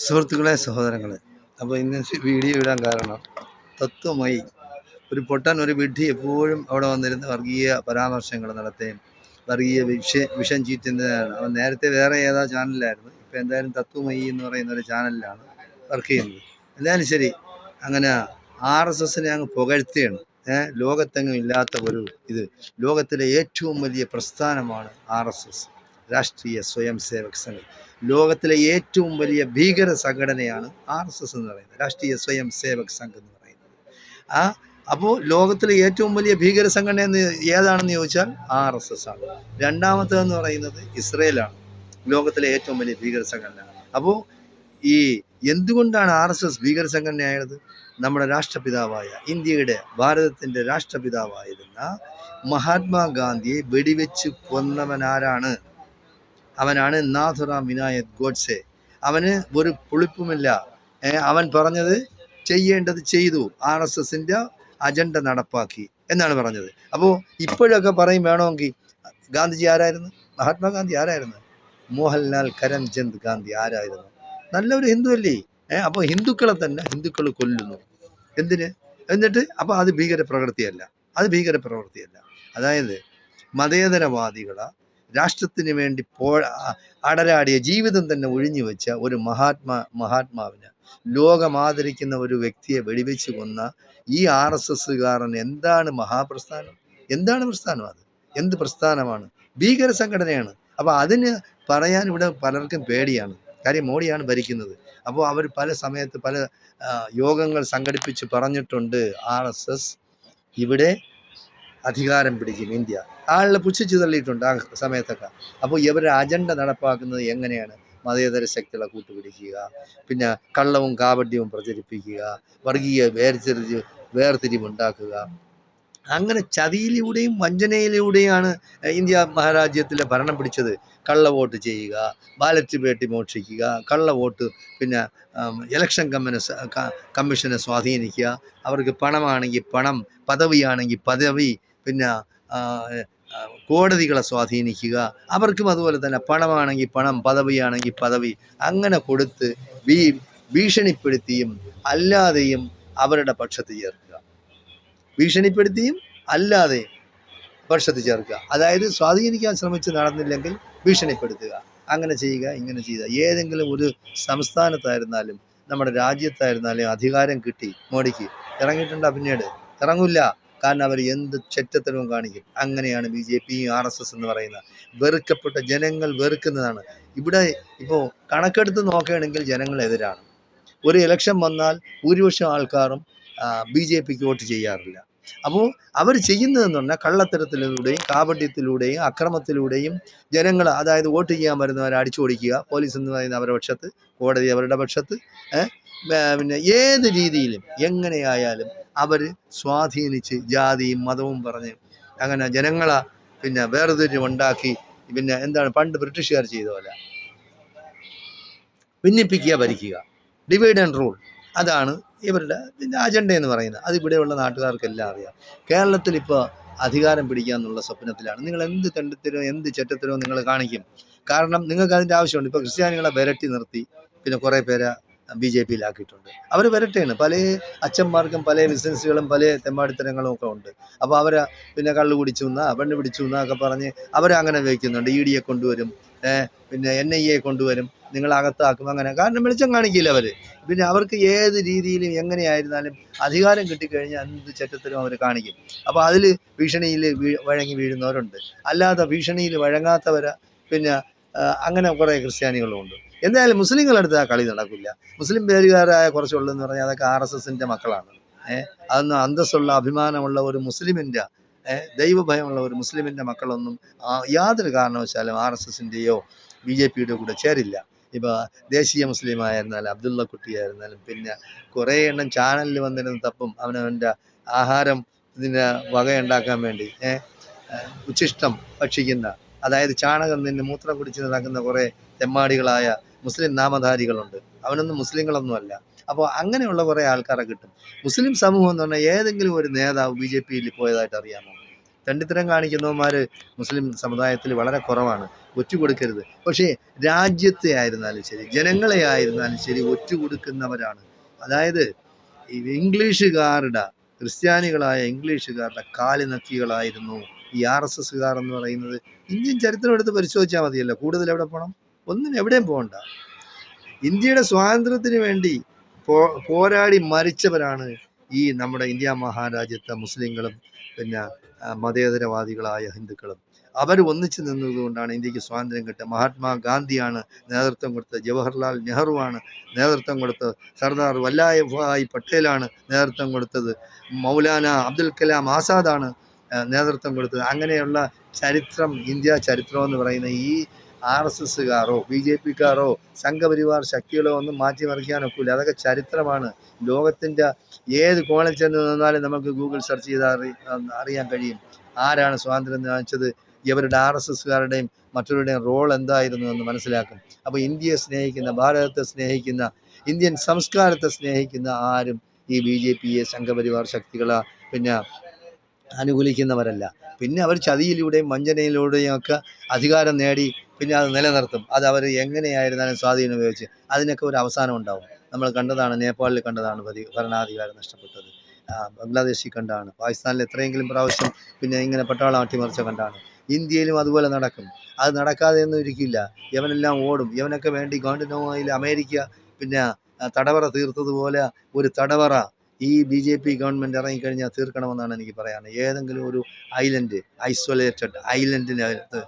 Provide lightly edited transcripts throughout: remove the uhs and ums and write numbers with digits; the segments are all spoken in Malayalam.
സുഹൃത്തുക്കളെ, സഹോദരങ്ങളെ, അപ്പോൾ ഇന്ന് വീഡിയോ ഇടാൻ കാരണം തത്വമായി ഒരു പൊട്ടൻ, ഒരു വിഡ്ഢി എപ്പോഴും അവിടെ വന്നിരുന്ന് വർഗീയ പരാമർശങ്ങൾ നടത്തുകയും വർഗീയ വിഷം ചീറ്റുന്നതാണ്. അവൻ നേരത്തെ വേറെ ഏതാ ചാനലിലായിരുന്നു, ഇപ്പം എന്തായാലും തത്വമയി എന്ന് പറയുന്ന ഒരു ചാനലിലാണ് വർക്ക് ചെയ്യുന്നത്. എന്തായാലും ശരി, അങ്ങനെ RSSനെ അങ്ങ് പുകഴ്ത്തുകയാണ്. ലോകത്തെങ്ങും ഇല്ലാത്ത ഒരു ലോകത്തിലെ ഏറ്റവും വലിയ പ്രസ്ഥാനമാണ് RSS, രാഷ്ട്രീയ സ്വയം സേവക് സംഘ്. ലോകത്തിലെ ഏറ്റവും വലിയ ഭീകര സംഘടനയാണ് RSS എന്ന് പറയുന്നത്, രാഷ്ട്രീയ സ്വയം സേവക് സംഘ് എന്ന് പറയുന്നത്. അപ്പോൾ ലോകത്തിലെ ഏറ്റവും വലിയ ഭീകര സംഘടന ഏതാണെന്ന് ചോദിച്ചാൽ RSS ആണ്. രണ്ടാമത്തേതെന്ന് പറയുന്നത് ഇസ്രയേലാണ്, ലോകത്തിലെ ഏറ്റവും വലിയ ഭീകര സംഘടന. അപ്പോൾ എന്തുകൊണ്ടാണ് RSS ഭീകര സംഘടനയായത്? നമ്മുടെ രാഷ്ട്രപിതാവായ, ഇന്ത്യയുടെ, ഭാരതത്തിൻ്റെ രാഷ്ട്രപിതാവായിരുന്ന മഹാത്മാഗാന്ധിയെ വെടിവെച്ച് കൊന്നവനാരാണ്? അവനാണ് നാഥുറാം വിനായക് ഗോഡ്സെ. അവന് ഒരു പുളിപ്പുമില്ല. അവൻ പറഞ്ഞത് ചെയ്യേണ്ടത് ചെയ്തു, RSSൻ്റെ അജണ്ട നടപ്പാക്കി എന്നാണ് പറഞ്ഞത്. അപ്പോൾ ഇപ്പോഴൊക്കെ പറയും വേണമെങ്കിൽ ഗാന്ധിജി ആരായിരുന്നു, മഹാത്മാഗാന്ധി ആരായിരുന്നു, മോഹൻലാൽ കരംചന്ദ് ഗാന്ധി ആരായിരുന്നു? നല്ലൊരു ഹിന്ദു അല്ലേ? അപ്പോൾ ഹിന്ദുക്കളെ തന്നെ ഹിന്ദുക്കൾ കൊല്ലുന്നു. എന്തിന്? എന്നിട്ട് അപ്പോൾ അത് ഭീകരപ്രവൃത്തിയല്ല. അതായത് മതേതരവാദികളെ രാഷ്ട്രത്തിന് വേണ്ടി അടരാടിയ ജീവിതം തന്നെ ഒഴിഞ്ഞു വെച്ച ഒരു മഹാത്മാവിന്, ലോകം ആദരിക്കുന്ന ഒരു വ്യക്തിയെ വെടിവെച്ച് കൊന്ന ഈ RSSകാരൻ എന്താണ് മഹാപ്രസ്ഥാനം? എന്താണ് പ്രസ്ഥാനം? അത് എന്ത് പ്രസ്ഥാനമാണ്? ഭീകര സംഘടനയാണ്. അപ്പോൾ അതിന് പറയാൻ ഇവിടെ പലർക്കും പേടിയാണ്. കാര്യം മോഡിയാണ് ഭരിക്കുന്നത്. അപ്പോൾ അവർ പല സമയത്ത് പല യോഗങ്ങൾ സംഘടിപ്പിച്ച് പറഞ്ഞിട്ടുണ്ട്, RSS ഇവിടെ അധികാരം പിടിക്കും, ഇന്ത്യ. ആളുകളെ പുച്ഛിച്ച് തള്ളിയിട്ടുണ്ട് ആ സമയത്തൊക്കെ. അപ്പോൾ ഇവരുടെ അജണ്ട നടപ്പാക്കുന്നത് എങ്ങനെയാണ്? മതേതര ശക്തികളെ കൂട്ടുപിടിക്കുക, പിന്നെ കള്ളവും കാപട്യവും പ്രചരിപ്പിക്കുക, വർഗീയ വേർതിരിവുണ്ടാക്കുക. അങ്ങനെ ചതിയിലൂടെയും വഞ്ചനയിലൂടെയാണ് ഇന്ത്യ മഹാരാജ്യത്തിലെ ഭരണം പിടിച്ചത്. കള്ള വോട്ട് ചെയ്യുക, ബാലറ്റ് പേട്ടി മോഷ്ടിക്കുക, കള്ള വോട്ട്, പിന്നെ ഇലക്ഷൻ കമ്മീഷനെ സ്വാധീനിക്കുക, അവർക്ക് പണമാണെങ്കിൽ പണം, പദവിയാണെങ്കിൽ പദവി, പിന്നെ കോടതികളെ സ്വാധീനിക്കുക, അവർക്കും അതുപോലെ തന്നെ പണമാണെങ്കിൽ പണം, പദവിയാണെങ്കിൽ പദവി, അങ്ങനെ കൊടുത്ത് ഭീഷണിപ്പെടുത്തിയും അല്ലാതെയും അവരുടെ പക്ഷത്ത് ചേർക്കുക. ഭീഷണിപ്പെടുത്തിയും അല്ലാതെ പക്ഷത്ത് ചേർക്കുക. അതായത് സ്വാധീനിക്കാൻ ശ്രമിച്ച് നടന്നില്ലെങ്കിൽ ഭീഷണിപ്പെടുത്തുക, അങ്ങനെ ചെയ്യുക, ഇങ്ങനെ ചെയ്യുക. ഏതെങ്കിലും ഒരു സംസ്ഥാനത്തായിരുന്നാലും നമ്മുടെ രാജ്യത്തായിരുന്നാലും അധികാരം കിട്ടി മോഡിക്ക്, ഇറങ്ങിയിട്ടുണ്ടോ? പിന്നീട് ഇറങ്ങില്ല. കാരണം അവർ എന്ത് ചെറ്റത്തരവും കാണിക്കും. അങ്ങനെയാണ് BJP, RSS എന്ന് പറയുന്ന വെറുക്കപ്പെട്ട ജനങ്ങൾ വെറുക്കുന്നതാണ്. ഇവിടെ ഇപ്പോൾ കണക്കെടുത്ത് നോക്കുകയാണെങ്കിൽ ജനങ്ങൾ എതിരാണ്. ഒരു ഇലക്ഷൻ വന്നാൽ ഭൂരിപക്ഷം ആൾക്കാരും BJPക്ക് വോട്ട് ചെയ്യാറില്ല. അപ്പോൾ അവർ ചെയ്യുന്നതെന്ന് പറഞ്ഞാൽ കള്ളത്തരത്തിലൂടെയും കാപട്യത്തിലൂടെയും അക്രമത്തിലൂടെയും ജനങ്ങൾ, അതായത് വോട്ട് ചെയ്യാൻ വരുന്നവരെ അടിച്ചു ഓടിക്കുക, പോലീസ് എന്ന് പറയുന്ന അവരുടെ പക്ഷത്ത്, കോടതി അവരുടെ പക്ഷത്ത്, പിന്നെ ഏത് രീതിയിലും എങ്ങനെയായാലും അവർ സ്വാധീനിച്ച് ജാതിയും മതവും പറഞ്ഞ് അങ്ങനെ ജനങ്ങളെ പിന്നെ വേർതിരിവുണ്ടാക്കി, പിന്നെ എന്താണ് പണ്ട് ബ്രിട്ടീഷുകാർ ചെയ്ത പോലെ ഭിന്നിപ്പിക്കുക, ഭരിക്കുക, ഡിവൈഡ് ആൻഡ് റൂൾ. അതാണ് ഇവരുടെ അജണ്ട എന്ന് പറയുന്നത്. അതിവിടെയുള്ള നാട്ടുകാർക്കെല്ലാം അറിയാം. കേരളത്തിൽ ഇപ്പോൾ അധികാരം പിടിക്കുക എന്നുള്ള സ്വപ്നത്തിലാണ്. നിങ്ങൾ എന്ത് തെണ്ടത്തരവും എന്ത് ചെറ്റത്തരവും നിങ്ങൾ കാണിക്കും. കാരണം നിങ്ങൾക്ക് അതിൻ്റെ ആവശ്യമുണ്ട്. ഇപ്പോൾ ക്രിസ്ത്യാനികളെ വിരട്ടി നിർത്തി പിന്നെ കുറേ പേരെ BJPയിലാക്കിയിട്ടുണ്ട്. അവർ വരട്ടെയാണ്. പല അച്ഛന്മാർക്കും പല ബിസിനസ്സുകളും പല തെമ്മാടിത്തരങ്ങളും ഒക്കെ ഉണ്ട്. അപ്പോൾ അവരെ പിന്നെ കള്ളു കുടിച്ചു എന്നാ പെണ്ണ് പിടിച്ചു എന്നൊക്കെ പറഞ്ഞ് അവരങ്ങനെ വയ്ക്കുന്നുണ്ട്. EDയെ കൊണ്ടുവരും, പിന്നെ NIA കൊണ്ടുവരും, നിങ്ങളകത്താക്കും, അങ്ങനെ. കാരണം വെളിച്ചം കാണിക്കില്ല അവർ. പിന്നെ അവർക്ക് ഏത് രീതിയിലും എങ്ങനെയായിരുന്നാലും അധികാരം കിട്ടിക്കഴിഞ്ഞാൽ എന്ത് ചെറ്റത്തരും അവർ കാണിക്കും. അപ്പോൾ അതിൽ ഭീഷണിയിൽ വഴങ്ങി വീഴുന്നവരുണ്ട്. അല്ലാതെ ഭീഷണിയിൽ വഴങ്ങാത്തവരെ പിന്നെ അങ്ങനെ കുറേ ക്രിസ്ത്യാനികളുമുണ്ട്. എന്തായാലും മുസ്ലിങ്ങളടുത്ത് ആ കളി നടക്കില്ല. മുസ്ലിം പേരുകാരായ കുറച്ചുള്ളതെന്ന് പറഞ്ഞാൽ അതൊക്കെ RSSൻ്റെ മക്കളാണ്. അതൊന്നും അന്തസ്സുള്ള അഭിമാനമുള്ള ഒരു മുസ്ലിമിൻ്റെ, ദൈവഭയമുള്ള ഒരു മുസ്ലിമിൻ്റെ മക്കളൊന്നും യാതൊരു കാരണവശാലും RSSൻ്റെയോ BJPയുടെ കൂടെ ചേരില്ല. ഇപ്പോൾ ദേശീയ മുസ്ലിം ആയിരുന്നാലും അബ്ദുള്ള കുട്ടിയായിരുന്നാലും പിന്നെ കുറേ എണ്ണം ചാനലിൽ വന്നിരുന്ന തപ്പും അവനവൻ്റെ ആഹാരം ഇതിന് വകയുണ്ടാക്കാൻ വേണ്ടി ഉച്ഛിഷ്ടം ഭക്ഷിക്കുന്ന, അതായത് ചാണകം നിന്ന് മൂത്രം കുടിച്ച് നടക്കുന്ന കുറേ തെമ്മാടികളായ മുസ്ലിം നാമധാരികളുണ്ട്. അവനൊന്നും മുസ്ലിങ്ങളൊന്നും അല്ല. അപ്പോൾ അങ്ങനെയുള്ള കുറേ ആൾക്കാരെ കിട്ടും. മുസ്ലിം സമൂഹം എന്ന് പറഞ്ഞാൽ ഏതെങ്കിലും ഒരു നേതാവ് BJPയിൽ പോയതായിട്ട് അറിയാമോ? തെണ്ടിത്തരം കാണിക്കുന്നവന്മാർ മുസ്ലിം സമുദായത്തിൽ വളരെ കുറവാണ്. ഒറ്റുകൊടുക്കരുത്. പക്ഷേ രാജ്യത്തെ ആയിരുന്നാലും ശരി, ജനങ്ങളെ ആയിരുന്നാലും ശരി, ഒറ്റുകൊടുക്കുന്നവരാണ്. അതായത് ഈ ഇംഗ്ലീഷുകാരുടെ, ക്രിസ്ത്യാനികളായ ഇംഗ്ലീഷുകാരുടെ കാല് നക്കികളായിരുന്നു ഈ RSSകാർ എന്ന് പറയുന്നത്. ഇന്ത്യൻ ചരിത്രം എടുത്ത് പരിശോധിച്ചാൽ മതിയല്ലോ. കൂടുതൽ എവിടെ പോകണം? എവിടെയും പോകണ്ട. ഇന്ത്യയുടെ സ്വാതന്ത്ര്യത്തിന് വേണ്ടി പോരാടി മരിച്ചവരാണ് ഈ നമ്മുടെ ഇന്ത്യ മഹാരാജ്യത്തെ മുസ്ലിങ്ങളും പിന്നെ മതേതരവാദികളായ ഹിന്ദുക്കളും. അവർ ഒന്നിച്ചു നിന്നതുകൊണ്ടാണ് ഇന്ത്യക്ക് സ്വാതന്ത്ര്യം കിട്ടുക. മഹാത്മാഗാന്ധിയാണ് നേതൃത്വം കൊടുത്തത്, ജവഹർലാൽ നെഹ്റുവാണ് നേതൃത്വം കൊടുത്തത്, സർദാർ വല്ലഭായ് പട്ടേലാണ് നേതൃത്വം കൊടുത്തത്, മൗലാന അബ്ദുൽ കലാം ആസാദാണ് നേതൃത്വം കൊടുത്തത്. അങ്ങനെയുള്ള ചരിത്രം, ഇന്ത്യ ചരിത്രം എന്ന് പറയുന്ന ഈ RSSകാരോ BJPക്കാരോ സംഘപരിവാർ ശക്തികളോ ഒന്നും മാറ്റിമറിക്കാനൊക്കില്ല. അതൊക്കെ ചരിത്രമാണ്. ലോകത്തിൻ്റെ ഏത് കോണിൽ ചെന്ന് നിന്നാലും നമുക്ക് ഗൂഗിൾ സെർച്ച് ചെയ്താൽ അറിയാൻ കഴിയും ആരാണ് സ്വാതന്ത്ര്യം വാങ്ങിച്ചത്. ഇവരുടെ RSSകാരുടെയും മറ്റവരുടെയും റോൾ എന്തായിരുന്നു എന്ന് മനസ്സിലാക്കും. അപ്പോൾ ഇന്ത്യയെ സ്നേഹിക്കുന്ന, ഭാരതത്തെ സ്നേഹിക്കുന്ന, ഇന്ത്യൻ സംസ്കാരത്തെ സ്നേഹിക്കുന്ന ആരും ഈ BJPയെ സംഘപരിവാർ ശക്തികളെ പിന്നെ അനുകൂലിക്കുന്നവരല്ല. പിന്നെ അവർ ചതിയിലൂടെയും വഞ്ചനയിലൂടെയും ഒക്കെ അധികാരം നേടി പിന്നെ അത് നിലനിർത്തും. അത് അവർ എങ്ങനെയായിരുന്നാലും സ്വാധീനം ഉപയോഗിച്ച് അതിനൊക്കെ ഒരു അവസാനം ഉണ്ടാവും. നമ്മൾ കണ്ടതാണ്, നേപ്പാളിൽ കണ്ടതാണ് ഭരണാധികാരം നഷ്ടപ്പെട്ടത്. ബംഗ്ലാദേശിൽ കണ്ടാണ്, പാകിസ്ഥാനിൽ എത്രയെങ്കിലും പ്രാവശ്യം പിന്നെ ഇങ്ങനെ പട്ടാളം അട്ടിമറിച്ച കണ്ടാണ്. ഇന്ത്യയിലും അതുപോലെ നടക്കും. അത് നടക്കാതെ ഒന്നും ഇരിക്കില്ല. യവനെല്ലാം ഓടും. യവനൊക്കെ വേണ്ടി ഗാണ്ടിനോയിൽ അമേരിക്ക പിന്നെ തടവറ തീർത്തതുപോലെ ഒരു തടവറ ഈ BJP ഗവൺമെൻറ് ഇറങ്ങിക്കഴിഞ്ഞാൽ തീർക്കണമെന്നാണ് എനിക്ക് പറയാനുള്ളത്. ഏതെങ്കിലും ഒരു ഐലൻഡ്, ഐസൊലേറ്റഡ് ഐലൻഡിനകത്ത്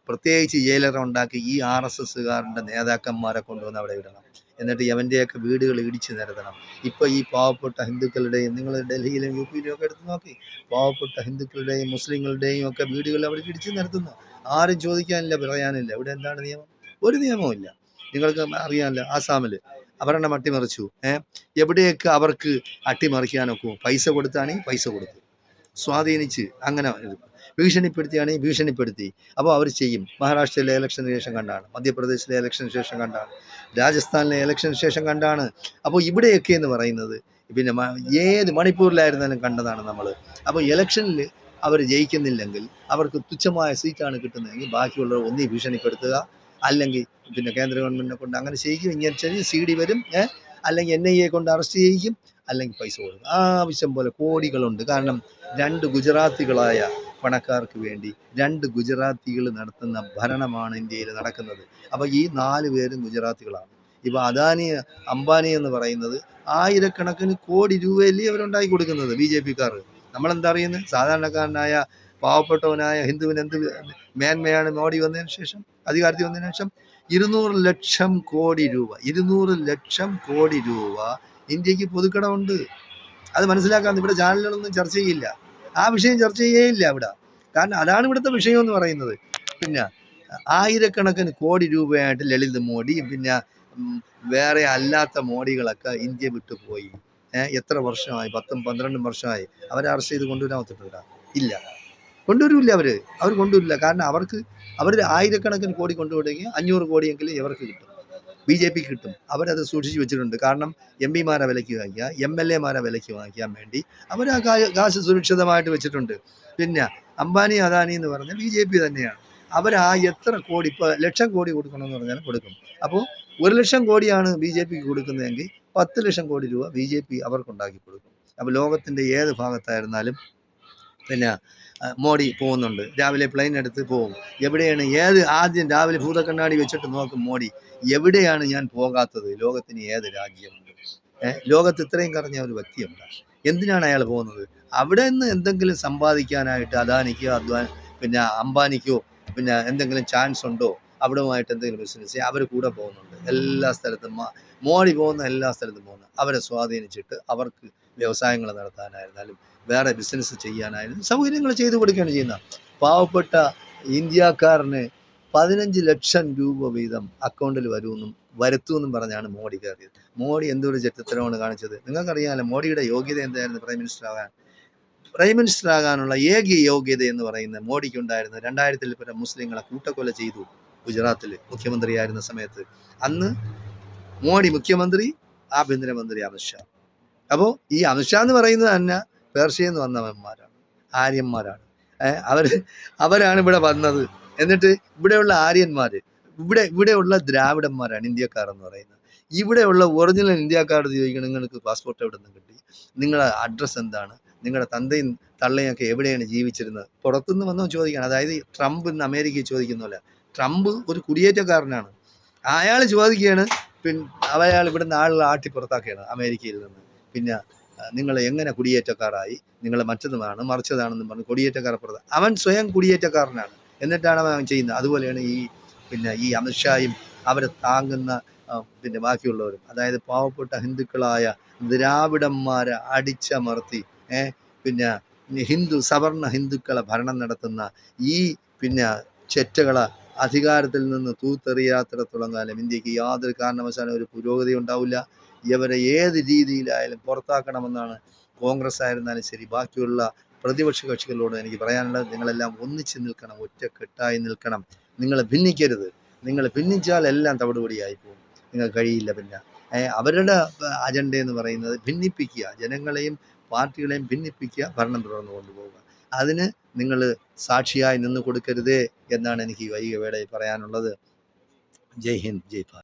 പ്രത്യേകിച്ച് ജയിലറ ഉണ്ടാക്കി ഈ RSSകാരൻ്റെ നേതാക്കന്മാരെ കൊണ്ടുവന്ന് അവിടെ ഇടണം. എന്നിട്ട് യവൻ്റെയൊക്കെ വീടുകൾ ഇടിച്ചു നിരത്തണം. ഇപ്പോൾ ഈ പാവപ്പെട്ട ഹിന്ദുക്കളുടെയും, നിങ്ങൾ ഡൽഹിയിലും UPയിലും ഒക്കെ എടുത്ത് നോക്കി, പാവപ്പെട്ട ഹിന്ദുക്കളുടെയും മുസ്ലിങ്ങളുടെയും ഒക്കെ വീടുകൾ അവർ ഇടിച്ചു നിരത്തുന്നു. ആരും ചോദിക്കാനില്ല, പറയാനില്ല. ഇവിടെ എന്താണ് നിയമം? ഒരു നിയമവും ഇല്ല. നിങ്ങൾക്ക് അറിയാമല്ലോ, ആസാമിൽ അവരെണ്ണം അട്ടിമറിച്ചു. എവിടെയൊക്കെ അവർക്ക് അട്ടിമറിക്കാനൊക്കെ പൈസ കൊടുത്താണെങ്കിൽ പൈസ കൊടുത്തു, സ്വാധീനിച്ച് അങ്ങനെ ഭീഷണിപ്പെടുത്തിയാണെങ്കിൽ ഭീഷണിപ്പെടുത്തി. അപ്പോൾ അവർ ചെയ്യും. മഹാരാഷ്ട്രയിലെ ഇലക്ഷന് ശേഷം കണ്ടാണ്, മധ്യപ്രദേശിലെ ഇലക്ഷന് ശേഷം കണ്ടാണ്, രാജസ്ഥാനിലെ ഇലക്ഷന് ശേഷം കണ്ടാണ്. അപ്പോൾ ഇവിടെയൊക്കെ എന്ന് പറയുന്നത് പിന്നെ ഏത് മണിപ്പൂരിലായിരുന്നാലും കണ്ടതാണ് നമ്മൾ. അപ്പോൾ ഇലക്ഷനിൽ അവർ ജയിക്കുന്നില്ലെങ്കിൽ അവർക്ക് തുച്ഛമായ സീറ്റാണ് കിട്ടുന്നതെങ്കിൽ ബാക്കിയുള്ളവർ ഒന്നീ ഭീഷണിപ്പെടുത്തുക, അല്ലെങ്കിൽ പിന്നെ കേന്ദ്ര ഗവൺമെൻറ്റിനെ കൊണ്ട് അങ്ങനെ ചെയ്യിക്കും. ഇങ്ങനെ CD വരും, അല്ലെങ്കിൽ NIA കൊണ്ട് അറസ്റ്റ് ചെയ്യിക്കും, അല്ലെങ്കിൽ പൈസ കൊടുക്കും. ആവശ്യം പോലെ കോടികളുണ്ട്. കാരണം 2 ഗുജറാത്തികളായ പണക്കാർക്ക് വേണ്ടി 2 ഗുജറാത്തികൾ നടത്തുന്ന ഭരണമാണ് ഇന്ത്യയിൽ നടക്കുന്നത്. അപ്പോൾ ഈ 4 പേരും ഗുജറാത്തികളാണ്. ഇപ്പോൾ അദാനി അംബാനി എന്ന് പറയുന്നത് ആയിരക്കണക്കിന് കോടി രൂപയല്ലേ അവരുണ്ടാക്കി കൊടുക്കുന്നത് BJPക്കാർ. നമ്മളെന്താ അറിയുന്നത്? സാധാരണക്കാരനായ പാവപ്പെട്ടവനായ ഹിന്ദുവിന് എന്ത് മേന്മയാണ് മോഡി വന്നതിന് ശേഷം, അധികാരത്തിൽ വന്നതിന് ശേഷം? 200 ലക്ഷം കോടി രൂപ, 200 ലക്ഷം കോടി രൂപ ഇന്ത്യക്ക് പൊതുക്കടമുണ്ട്. അത് മനസ്സിലാക്കാൻ ഇവിടെ ചാനലുകളൊന്നും ചർച്ച ചെയ്യില്ല. ആ വിഷയം ചർച്ച ചെയ്യേയില്ല ഇവിടെ. കാരണം അതാണ് ഇവിടുത്തെ വിഷയം എന്ന് പറയുന്നത്. പിന്നെ ആയിരക്കണക്കിന് കോടി രൂപയായിട്ട് ലളിത് മോഡി പിന്നെ വേറെ അല്ലാത്ത മോഡികളൊക്കെ ഇന്ത്യ വിട്ടുപോയി. എത്ര വർഷമായി? 10-12 വർഷമായി. അവരെ അറസ്റ്റ് ചെയ്ത് കൊണ്ടുവരാൻ ഒത്തിട്ടുണ്ടോ? ഇല്ല, കൊണ്ടുവരില്ല. അവർ കൊണ്ടുവരില്ല. കാരണം അവർ ആയിരക്കണക്കിന് കോടി കൊണ്ടുപോയി 500 കോടിയെങ്കിലും ഇവർക്ക് കിട്ടും, BJPക്ക് കിട്ടും. അവരത് സൂക്ഷിച്ച് വെച്ചിട്ടുണ്ട്. കാരണം MPമാരെ വിലയ്ക്ക് വാങ്ങിക്കുക, MLAമാരെ വിലയ്ക്ക് വാങ്ങിക്കാൻ വേണ്ടി അവർ ആ കാശ് സുരക്ഷിതമായിട്ട് വെച്ചിട്ടുണ്ട്. പിന്നെ അംബാനി അദാനി എന്ന് പറഞ്ഞാൽ BJP തന്നെയാണ്. അവർ എത്ര കോടി, ഇപ്പോൾ ലക്ഷം കോടി കൊടുക്കണമെന്ന് പറഞ്ഞാലും കൊടുക്കും. അപ്പോൾ 1 ലക്ഷം കോടിയാണ് BJPക്ക് കൊടുക്കുന്നതെങ്കിൽ 10 ലക്ഷം കോടി രൂപ BJP അവർക്കുണ്ടാക്കി കൊടുക്കും. അപ്പോൾ ലോകത്തിൻ്റെ ഏത് ഭാഗത്തായിരുന്നാലും പിന്നെ മോഡി പോകുന്നുണ്ട്. രാവിലെ പ്ലെയിൻ എടുത്ത് പോകും. എവിടെയാണ് ആദ്യം രാവിലെ ഭൂതക്കണ്ണാടി വെച്ചിട്ട് നോക്കും മോഡി, എവിടെയാണ് ഞാൻ പോകാത്തത്? ലോകത്തിന് ഏത് രാജ്യമുണ്ട്? ലോകത്ത് ഇത്രയും കറങ്ങിയ ഒരു വ്യക്തിയുണ്ട്. എന്തിനാണ് അയാൾ പോകുന്നത്? അവിടെ നിന്ന് എന്തെങ്കിലും സമ്പാദിക്കാനായിട്ട് അദാനിക്കോ പിന്നെ അംബാനിക്കോ പിന്നെ എന്തെങ്കിലും ചാൻസ് ഉണ്ടോ? അവിടുമായിട്ട് എന്തെങ്കിലും ബിസിനസ് അവർ കൂടെ പോകുന്നുണ്ട്. എല്ലാ സ്ഥലത്തും മോഡി പോകുന്ന എല്ലാ സ്ഥലത്തും പോകുന്നു. അവരെ സ്വാധീനിച്ചിട്ട് അവർക്ക് വ്യവസായങ്ങൾ നടത്താനായിരുന്നാലും വേറെ ബിസിനസ് ചെയ്യാനായാലും സൗകര്യങ്ങൾ ചെയ്തു കൊടുക്കുകയാണ് ചെയ്യുന്നത്. പാവപ്പെട്ട ഇന്ത്യക്കാരന് 15 ലക്ഷം രൂപ വീതം അക്കൗണ്ടിൽ വരുത്തുമെന്നും പറഞ്ഞാണ് മോഡി കയറിയത്. മോഡി എന്തൊരു ചെറ്റത്തരമാണ് കാണിച്ചത്? നിങ്ങൾക്കറിയാമല്ലോ മോഡിയുടെ യോഗ്യത എന്തായിരുന്നു? പ്രൈം മിനിസ്റ്റർ ആകാനുള്ള ഏക യോഗ്യത എന്ന് പറയുന്നത് മോഡിക്കുണ്ടായിരുന്നു. 2000-ൽ പരം മുസ്ലിങ്ങളെ കൂട്ടക്കൊല ചെയ്തു ഗുജറാത്തിൽ മുഖ്യമന്ത്രിയായിരുന്ന സമയത്ത്. അന്ന് മോഡി മുഖ്യമന്ത്രി, ആഭ്യന്തരമന്ത്രി അമിത്ഷാ. അപ്പോൾ ഈ അമിത്ഷാ എന്ന് പറയുന്നത് തന്നെ പേർഷ്യയിൽ നിന്ന് വന്നവന്മാരാണ്, ആര്യന്മാരാണ്. അവർ അവരാണ് ഇവിടെ വന്നത്. എന്നിട്ട് ഇവിടെയുള്ള ആര്യന്മാർ, ഇവിടെയുള്ള ദ്രാവിഡന്മാരാണ് ഇന്ത്യക്കാർ എന്ന് പറയുന്നത്. ഇവിടെയുള്ള ഒറിജിനൽ ഇന്ത്യക്കാരോട് ചോദിക്കണം, നിങ്ങൾക്ക് പാസ്പോർട്ട് എവിടെ നിന്ന് കിട്ടി, നിങ്ങളുടെ അഡ്രസ്സ് എന്താണ്, നിങ്ങളുടെ തന്തയും തള്ളയൊക്കെ എവിടെയാണ് ജീവിച്ചിരുന്നത്, പുറത്തുനിന്ന് വന്നോ ചോദിക്കണം. അതായത് ട്രംപ് ഇന്ന് അമേരിക്കയിൽ ചോദിക്കുന്ന പോലെ, ട്രംപ് ഒരു കുടിയേറ്റക്കാരനാണ്, അയാൾ ചോദിക്കുകയാണ്. അയാൾ ഇവിടുന്ന് ആളുകൾ ആട്ടി പുറത്താക്കുകയാണ് അമേരിക്കയിൽ നിന്ന്. പിന്നെ നിങ്ങൾ എങ്ങനെ കുടിയേറ്റക്കാരായി, നിങ്ങൾ മറ്റതുമാണ് മറിച്ചതാണെന്ന് പറഞ്ഞ് കുടിയേറ്റക്കാരെ പുറത്ത്, അവൻ സ്വയം കുടിയേറ്റക്കാരനാണ്, എന്നിട്ടാണ് അവൻ ചെയ്യുന്നത്. അതുപോലെയാണ് ഈ അമിത്ഷായും അവരെ താങ്ങുന്ന ബാക്കിയുള്ളവരും. അതായത് പാവപ്പെട്ട ഹിന്ദുക്കളായ ദ്രാവിഡന്മാരെ അടിച്ചമർത്തി സവർണ ഹിന്ദുക്കളെ ഭരണം നടത്തുന്ന ഈ ചെറ്റകളെ അധികാരത്തിൽ നിന്ന് തൂത്തെറിയാത്തിടത്തോളം കാലം ഇന്ത്യക്ക് യാതൊരു കാരണവശാലും ഒരു പുരോഗതി ഉണ്ടാവില്ല. ഇവരെ ഏത് രീതിയിലായാലും പുറത്താക്കണമെന്നാണ് കോൺഗ്രസ് ആയിരുന്നാലും ശരി ബാക്കിയുള്ള പ്രതിപക്ഷ കക്ഷികളോട് എനിക്ക് പറയാനുള്ളത്. നിങ്ങളെല്ലാം ഒന്നിച്ച് നിൽക്കണം, ഒറ്റക്കെട്ടായി നിൽക്കണം. നിങ്ങൾ ഭിന്നിക്കരുത്. നിങ്ങൾ ഭിന്നിച്ചാൽ എല്ലാം തവിടുപൊടിയായി പോകും. നിങ്ങൾക്ക് കഴിയില്ല. അവരുടെ അജണ്ട എന്ന് പറയുന്നത് ഭിന്നിപ്പിക്കുക, ജനങ്ങളെയും പാർട്ടികളെയും ഭിന്നിപ്പിക്കുക, ഭരണം തുടർന്ന് കൊണ്ടുപോകുക. അതിന് നിങ്ങൾ സാക്ഷിയായി നിന്ന് കൊടുക്കരുതേ എന്നാണ് എനിക്ക് ഈ വൈകിയ വേളയിൽ പറയാനുള്ളത്. ജയ് ഹിന്ദ്, ജയ് ഭാരത്.